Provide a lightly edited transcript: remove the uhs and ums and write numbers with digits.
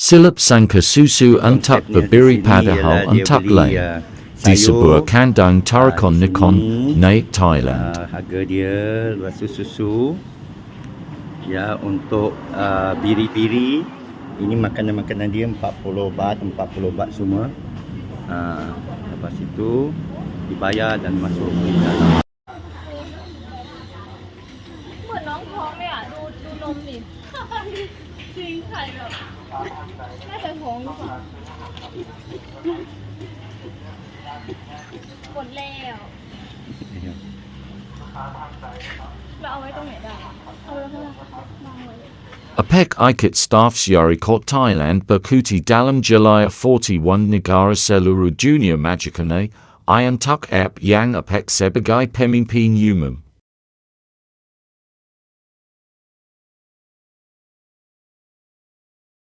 Silap sangka susu untak berbiri padahal untak lain. Di sebuah kandang tarakan Nakhon, Nayok, Thailand. Harga dia susu ya untuk biri-biri. Ini makanan-makanan dia 40 baht semua. Lepas itu dibayar dan masuk ke dalam. เหมือนน้องท้องเลยอ่ะดูนมดิจริงไข่แบบน่าจะท้องหรือเปล่าหมดแล้วเราเอาไว้ตรงไหนได้เอาไว้ข้างล่างวางไว้ Apek ikat staff Syari Kot Thailand berkuti dalam July 41 negara seluruh dunia majikane, Ian Tuk Ap yang apek sebagai pemimpin umum.